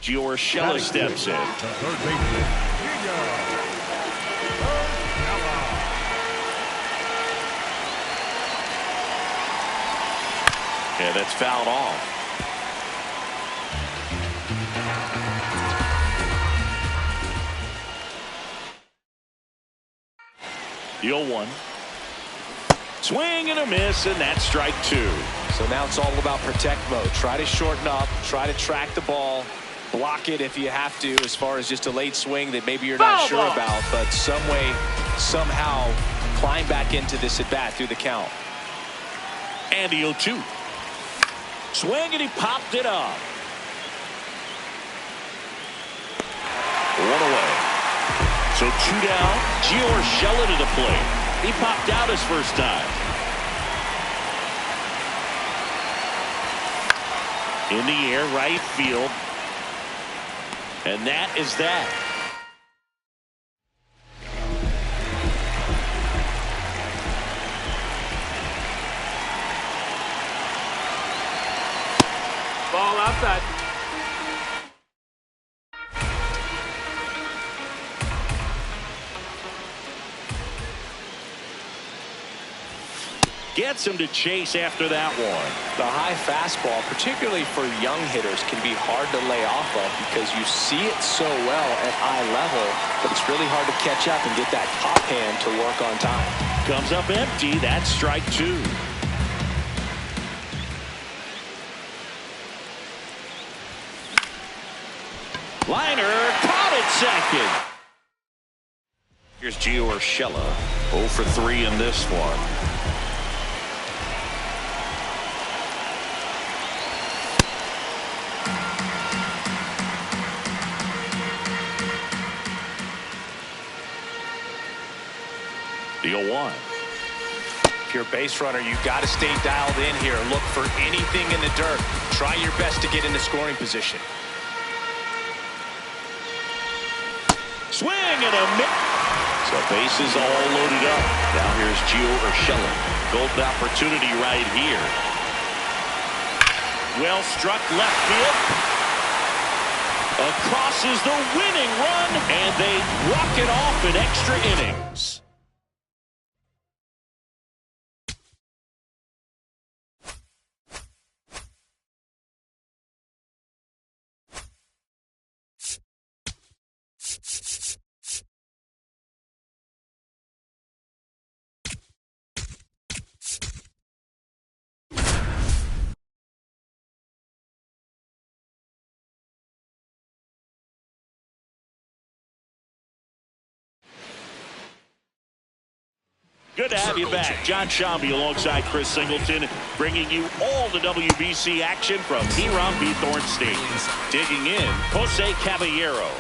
Gio Urshela steps in. Yeah, that's fouled off. The 0-1. Swing and a miss, and that's strike two. So now it's all about protect mode. Try to shorten up, try to track the ball, block it if you have to, as far as just a late swing that maybe you're not sure about, but some way, somehow climb back into this at bat through the count. And the 0-2. Swing, and he popped it up. One away. So two down. Gio Urshela to the plate. He popped out his first time. In the air, right field. And that is that. Ball outside. Gets him to chase after that one. The high fastball, particularly for young hitters, can be hard to lay off of because you see it so well at eye level, but it's really hard to catch up and get that pop hand to work on time. Comes up empty. That's strike two. Liner caught it second. Here's Gio Urshela. 0 for 3 in this one. The 0-1. If you're a base runner, you've got to stay dialed in here. Look for anything in the dirt. Try your best to get into scoring position. Swing and a miss. So bases all loaded up. Now here's Gio Urshela. Golden opportunity right here. Well struck left field. Across is the winning run, and they walk it off in extra innings. Good to have you back. John Shambi alongside Chris Singleton, bringing you all the WBC action from Hiram B. Thorne Stadium. Digging in, Jose Caballero.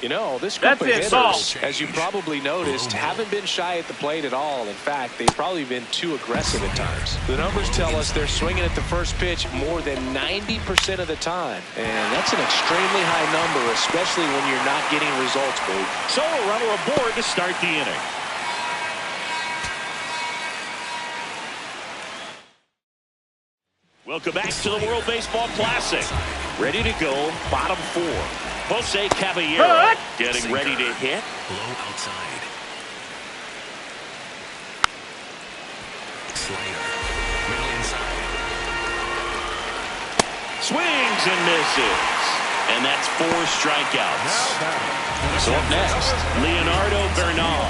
You know, this group of hitters, ball. as you probably noticed, haven't been shy at the plate at all. In fact, they've probably been too aggressive at times. The numbers tell us they're swinging at the first pitch more than 90% of the time. And that's an extremely high number, especially when you're not getting results, Boo. So a runner aboard to start the inning. Welcome back to the World Baseball Classic. Ready to go, bottom four. Jose Caballero getting ready to hit. Low outside. Slider. Middle inside. Swings and misses. And that's 4 strikeouts. So up next, Leonardo Bernal.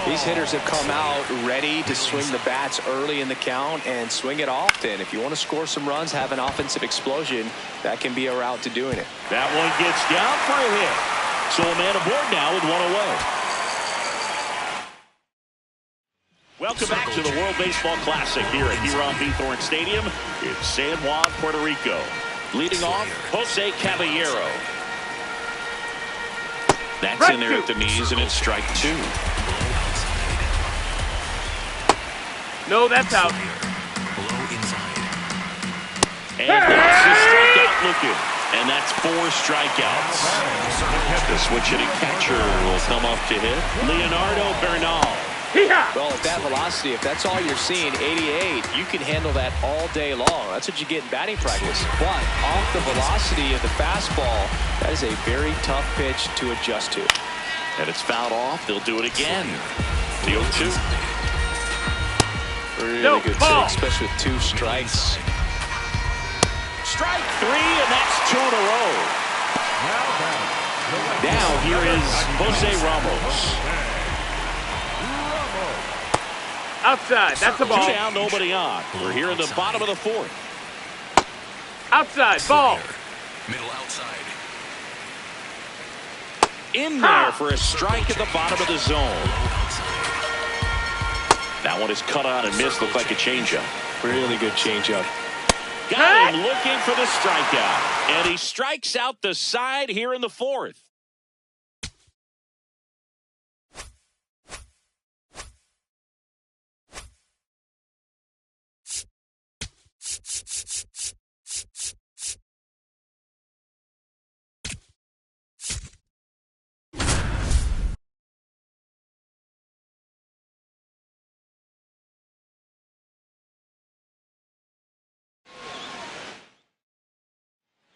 These hitters have come out ready to swing the bats early in the count and swing it often. If you want to score some runs, have an offensive explosion, that can be a route to doing it. That one gets down for a hit. So a man aboard now with 1 away. Welcome back to the World Baseball Classic here at Hiram B. Thorne Stadium in San Juan, Puerto Rico. Leading off, Jose Caballero. That's in there at the knees, and it's strike 2. No, that's out. Low inside. And that's the strikeout looking. And that's 4 strikeouts. The switch hitting catcher will come up to hit. Leonardo Bernal. Well, at that velocity, if that's all you're seeing, 88, you can handle that all day long. That's what you get in batting practice. But off the velocity of the fastball, that is a very tough pitch to adjust to. And it's fouled off. They'll do it again. The 0-2. Really good take, especially with 2 strikes. Strike 3, and that's 2 in a row. Now here is Jose Ramos. Outside. That's the ball. 2 down, nobody on. We're here in the bottom of the 4th. Outside. Ball. Middle outside. In there for a strike at the bottom of the zone. That one is cut on and missed. Looked like a changeup. Really good changeup. Got him looking for the strikeout. And he strikes out the side here in the 4th.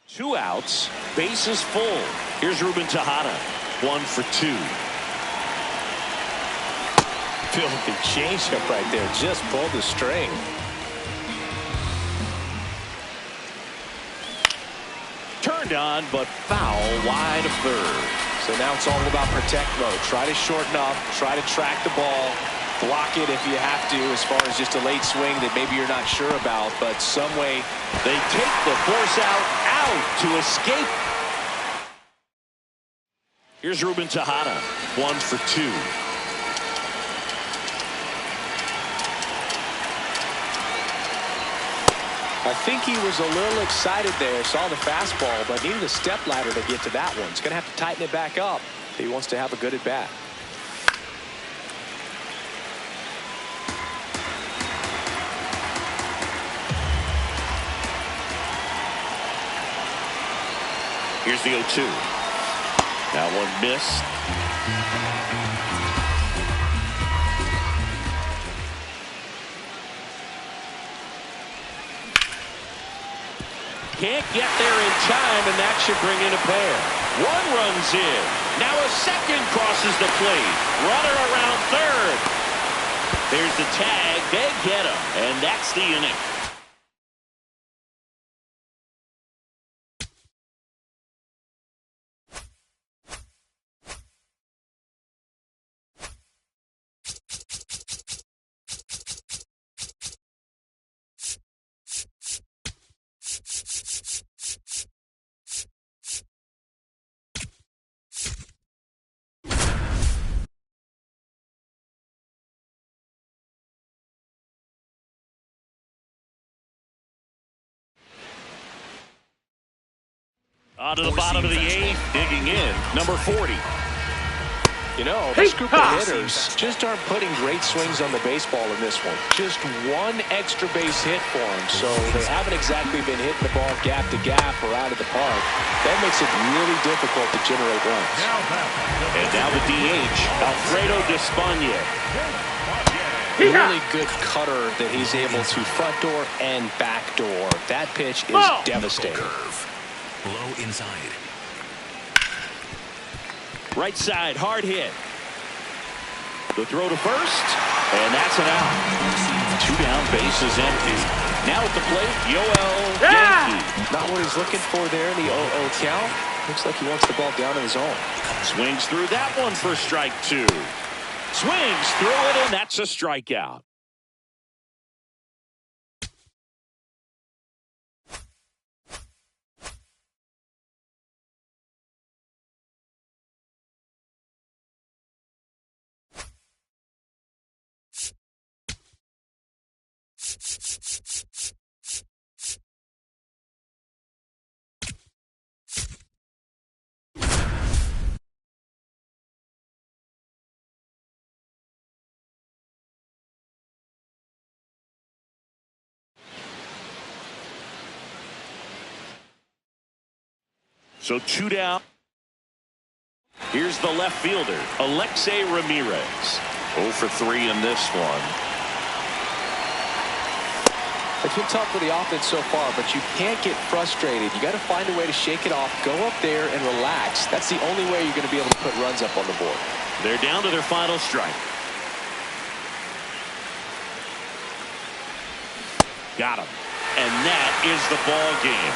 Two outs, bases full. Here's Ruben Tejada, 1 for 2. Filthy changeup right there, just pulled the string. Turned on, but foul wide of third. So now it's all about protect mode. Try to shorten up, try to track the ball, block it if you have to, as far as just a late swing that maybe you're not sure about, but some way they take the force out to escape. Here's Ruben Tejada, 1 for 2. I think he was a little excited there, saw the fastball, but needed a step ladder to get to that one. He's going to have to tighten it back up if he wants to have a good at bat. Here's the 0-2. That one missed. Can't get there in time, and that should bring in a pair. 1 runs in. Now a second crosses the plate. Runner around third. There's the tag. They get him, and that's the inning. On to the bottom of the 8th, digging in, number 40. You know, this group of hitters just aren't putting great swings on the baseball in this one. Just 1 extra base hit for them, so they haven't exactly been hitting the ball gap to gap or out of the park. That makes it really difficult to generate runs. And now the DH, Alfredo Despaigne. Really good cutter that he's able to front door and back door. That pitch is devastating. Low inside. Right side, hard hit. The throw to first, and that's an out. 2 down, bases empty. Now at the plate, Yoel Yankee. Not what he's looking for there in the 0-0 count. Looks like he wants the ball down in his zone. Swings through that one for strike 2. Swings through it, and that's a strikeout. So 2 down. Here's the left fielder, Alexei Ramirez. 0 for 3 in this one. It's been tough for the offense so far, but you can't get frustrated. You got to find a way to shake it off, go up there and relax. That's the only way you're going to be able to put runs up on the board. They're down to their final strike. Got him. And that is the ball game.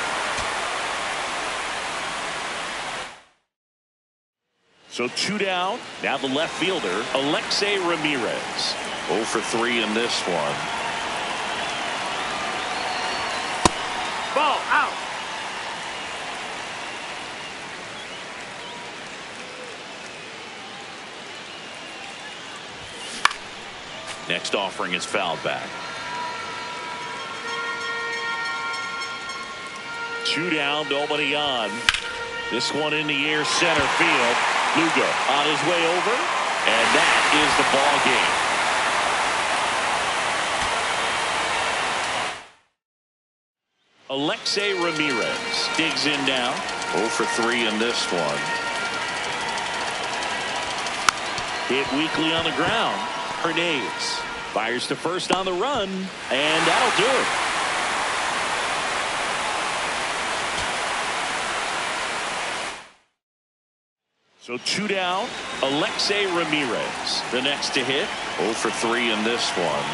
So 2 down. Now the left fielder, Alexei Ramirez. 0 for 3 in this one. Ball out. Next offering is fouled back. 2 down, nobody on. This one in the air, center field. Lugo on his way over, and that is the ball game. Alexei Ramirez digs in now. 0 for 3 in this one. Hit weakly on the ground. Hernandez fires to first on the run, and that'll do it. So 2 down, Alexei Ramirez. The next to hit. 0 for 3 in this one.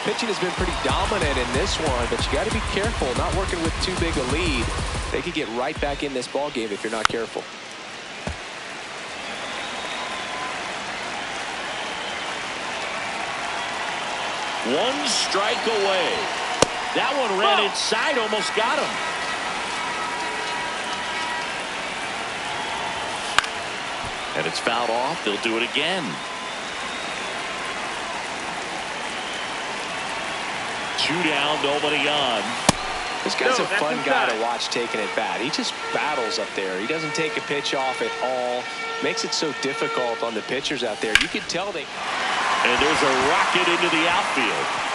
Pitching has been pretty dominant in this one, but you got to be careful, not working with too big a lead. They could get right back in this ball game if you're not careful. One strike away. That one ran inside, almost got him. And it's fouled off. They'll do it again. 2 down, nobody on. This guy's a fun guy to watch taking at bat. He just battles up there. He doesn't take a pitch off at all. Makes it so difficult on the pitchers out there. You can tell they... And there's a rocket into the outfield.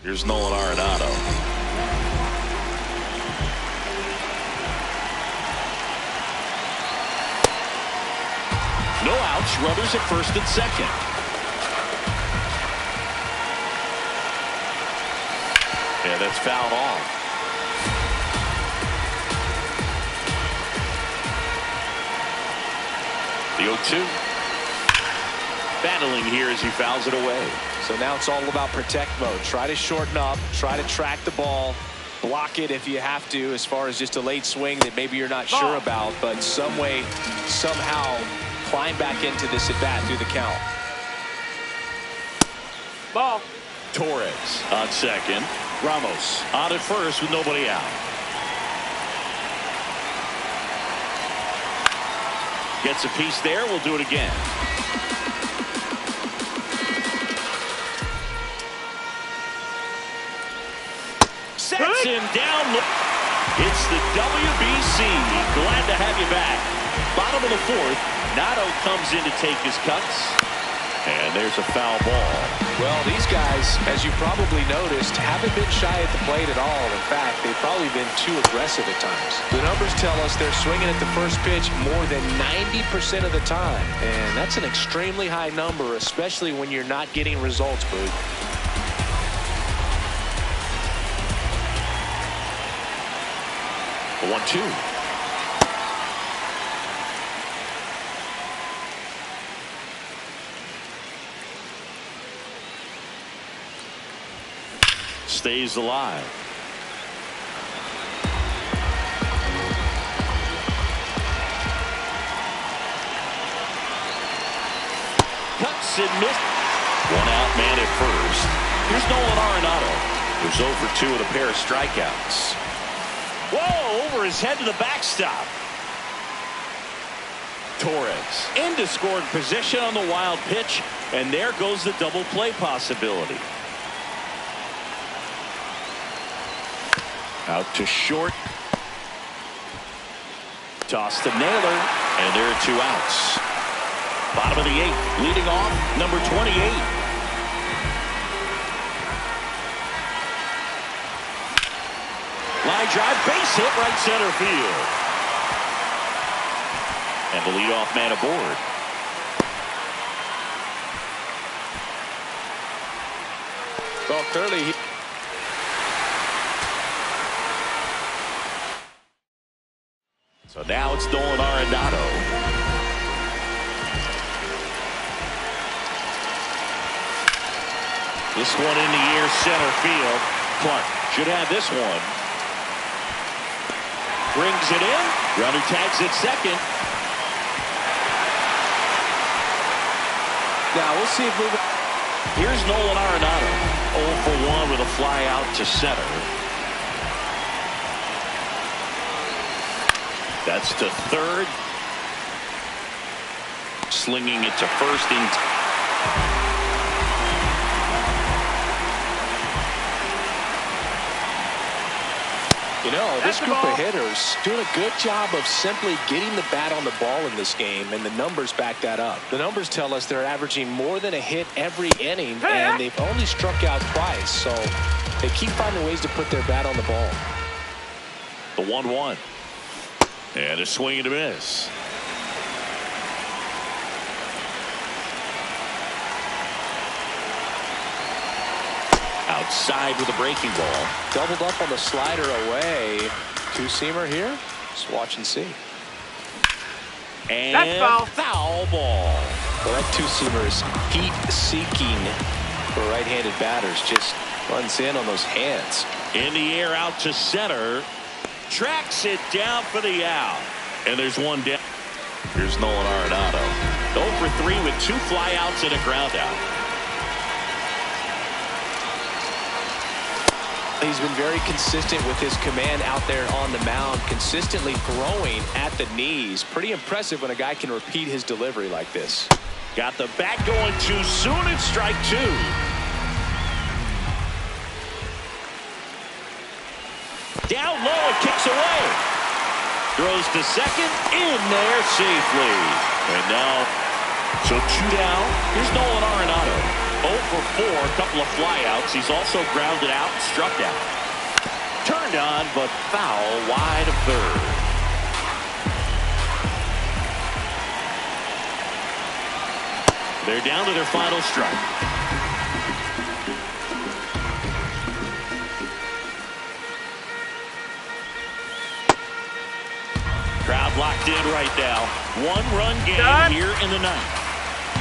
Here's Nolan Arenado. No outs, runners at first and second. Yeah, that's fouled off. The 0-2. Battling here as he fouls it away. So now it's all about protect mode. Try to shorten up, try to track the ball, block it if you have to, as far as just a late swing that maybe you're not sure about, but some way, somehow climb back into this at bat through the count. Ball. Torres on second. Ramos on at first with nobody out. Gets a piece there. We'll do it again. Sets him down. It's the WBC. Glad to have you back. Bottom of the 4th. Nato comes in to take his cuts. And there's a foul ball. Well, these guys, as you probably noticed, haven't been shy at the plate at all. In fact, they've probably been too aggressive at times. The numbers tell us they're swinging at the first pitch more than 90% of the time. And that's an extremely high number, especially when you're not getting results, Boog. The 1-2. Stays alive. Cuts and missed. One out, man at first. Here's Nolan Arenado. Who's 0 for 2 with a pair of strikeouts. Whoa, over his head to the backstop. Torres into scoring position on the wild pitch, and there goes the double play possibility. Out to short. Toss to Naylor, and there are 2 outs. Bottom of the 8th, leading off, number 28. Line drive, base hit, right center field. And the leadoff man aboard. Well, clearly So now it's Nolan Arenado. This one in the air, center field. Clark should have this one. Brings it in. Runner tags at second. now we'll see if we. Here's Nolan Arenado. 0 for 1 with a fly out to center. That's to third. Slinging it to first in. You know, this That's the group ball. of hitters doing a good job of simply getting the bat on the ball in this game, and the numbers back that up. The numbers tell us they're averaging more than a hit every inning, and they've only struck out twice, so they keep finding ways to put their bat on the ball. The 1-1. And a swing and a miss. Outside with a breaking ball. Doubled up on the slider away. Two-seamer here. Just watch and see. And That's foul. Foul ball. Well, that two-seamer is heat-seeking for right-handed batters. Just runs in on those hands. In the air out to center. Tracks it down for the out. And there's one down. Here's Nolan Arenado. 0 for 3 with 2 flyouts and a ground out. He's been very consistent with his command out there on the mound, consistently throwing at the knees. Pretty impressive when a guy can repeat his delivery like this. Got the bat going too soon. It's strike 2. Down low and kicks away. Throws to second. In there safely. And now, so 2 down. Here's Nolan Arenado. 0 for 4, a couple of flyouts. He's also grounded out and struck out. Turned on, but foul wide of third. They're down to their final strike. Crowd locked in right now. 1-run game here in the ninth.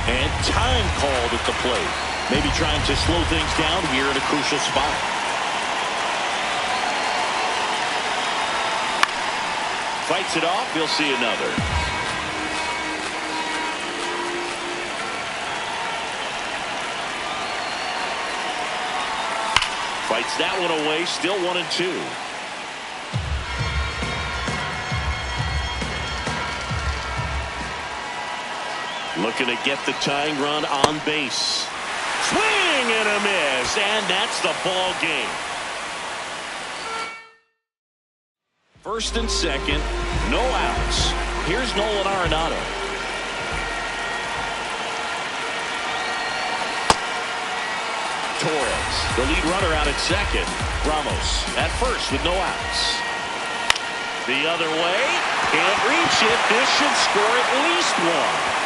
And time called at the plate. Maybe trying to slow things down here in a crucial spot. Fights it off. We'll see another. Fights that one away. Still 1-2. Looking to get the tying run on base. Swing and a miss, and that's the ball game. First and second, no outs. Here's Nolan Arenado. Torres, the lead runner out at second. Ramos at first with no outs. The other way, can't reach it. This should score at least 1.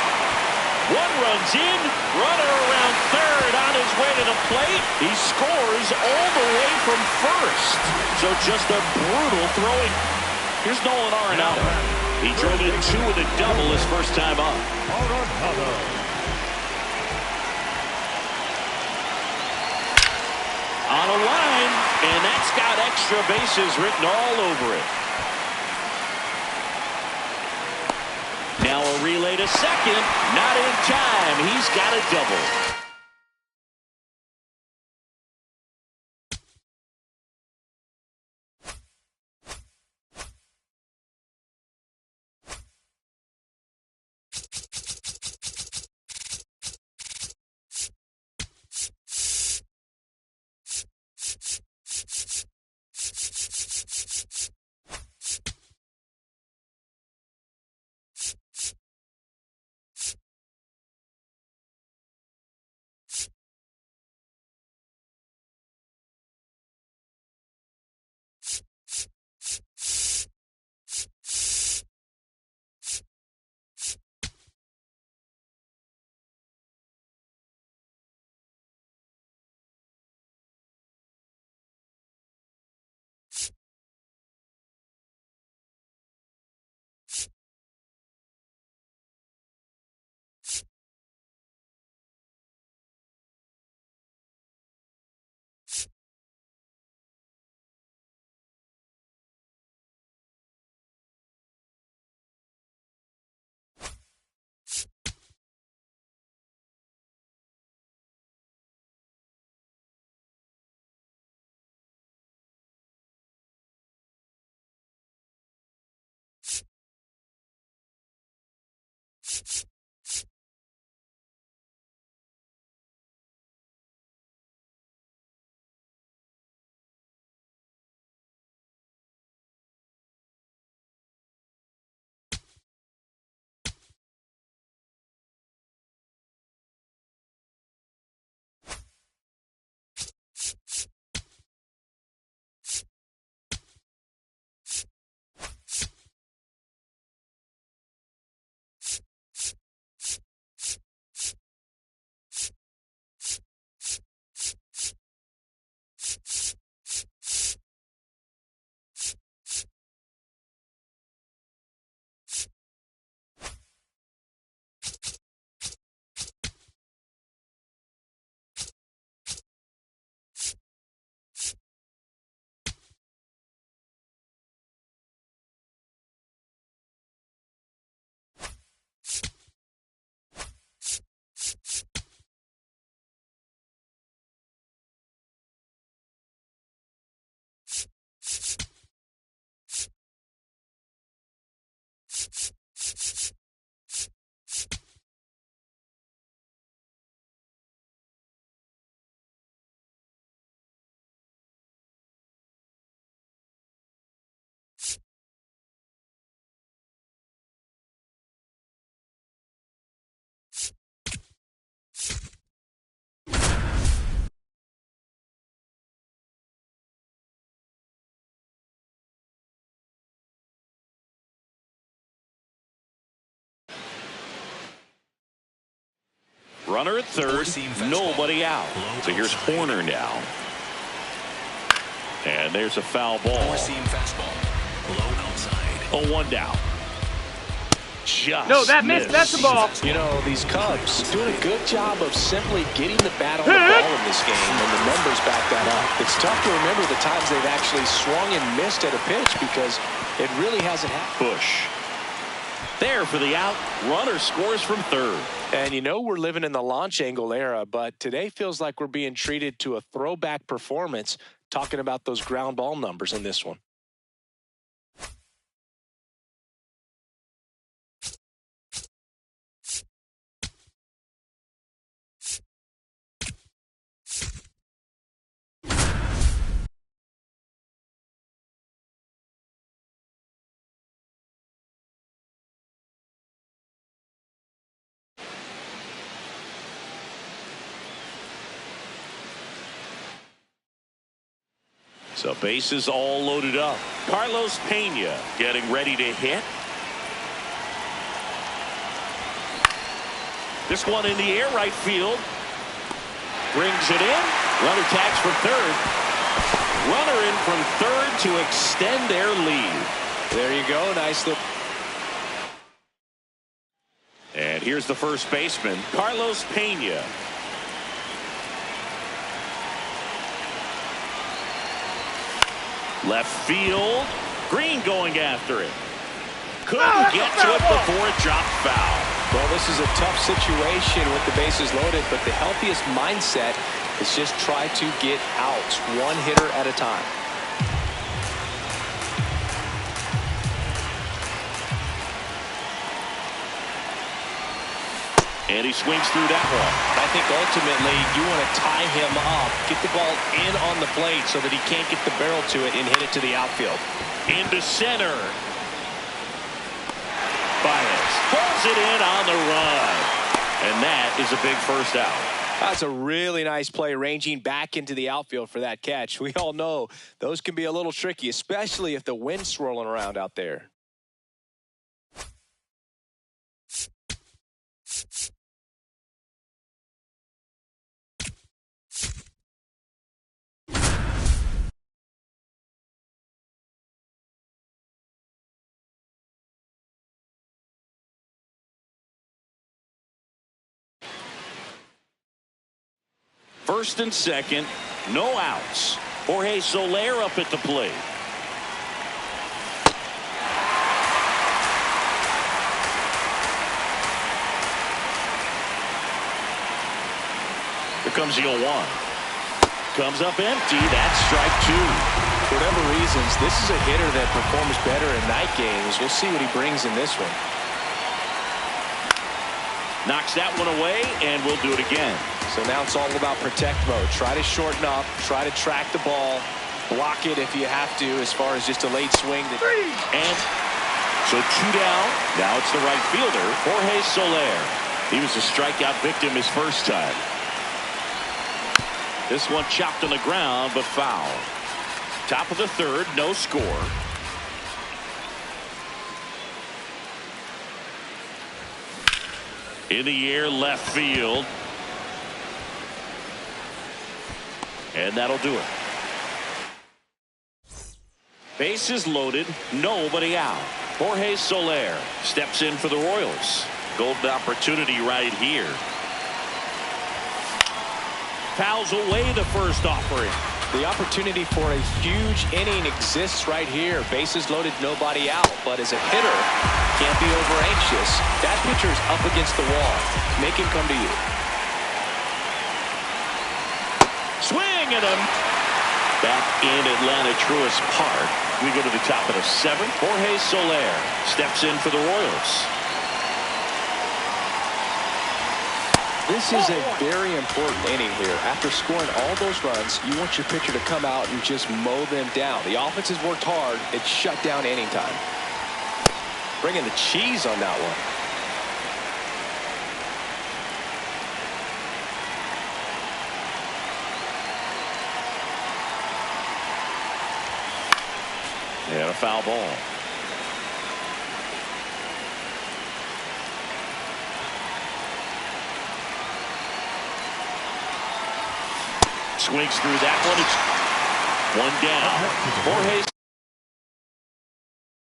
One runs in, runner around third on his way to the plate. He scores all the way from first. So just a brutal throwing. Here's Nolan Arenado. He drove in 2 with a double his first time up. On a line, and that's got extra bases written all over it. Now a relay to second. Not in time. He's got a double. Runner at third, nobody out. So here's Horner now. And there's a foul ball. Four-seam fastball. Low outside. 0-1 down. Just No, that missed. That's the ball. You know, these Cubs doing a good job of simply getting the bat on the ball in this game, and the numbers back that up. It's tough to remember the times they've actually swung and missed at a pitch because it really hasn't happened. Bush. There for the out. Runner scores from third. And you know we're living in the launch angle era, but today feels like we're being treated to a throwback performance, talking about those ground ball numbers in this one. So bases all loaded up. Carlos Pena getting ready to hit. This one in the air, right field. Brings it in. Runner tags for third. Runner in from third to extend their lead. There you go. Nice look. And here's the first baseman, Carlos Pena. Left field. Green going after it. Couldn't get to it before it dropped foul. Well, this is a tough situation with the bases loaded, but the healthiest mindset is just try to get outs, one hitter at a time. And he swings through that one. I think ultimately you want to tie him up, get the ball in on the plate so that he can't get the barrel to it and hit it to the outfield. Into center. Baez pulls it in on the run. And that is a big first out. That's a really nice play, ranging back into the outfield for that catch. We all know those can be a little tricky, especially if the wind's swirling around out there. First and second, no outs. Jorge Soler up at the plate. Here comes the 0-1. Comes up empty. That's strike two. For whatever reasons, this is a hitter that performs better in night games. We'll see what he brings in this one. Knocks that one away, and we'll do it again. So now it's all about protect mode. Try to shorten up, try to track the ball, block it if you have to as far as just a late swing. And so two down. Now it's the right fielder, Jorge Soler. He was a strikeout victim his first time. This one chopped on the ground, but foul. Top of the third, no score. In the air, left field. And that'll do it. Bases loaded, nobody out. Jorge Soler steps in for the Royals. Golden opportunity right here. Fouls away the first offering. The opportunity for a huge inning exists right here. Bases loaded, nobody out. But as a hitter, can't be over anxious. That pitcher is up against the wall. Make him come to you. Swing at him. Back in Atlanta Truist Park. We go to the top of the seventh. Jorge Soler steps in for the Royals. This is a very important inning here. After scoring all those runs, you want your pitcher to come out and just mow them down. The offense has worked hard. It's shut down inning time. Bringing the cheese on that one. And a foul ball. Swings through that one. It's one down. Jorge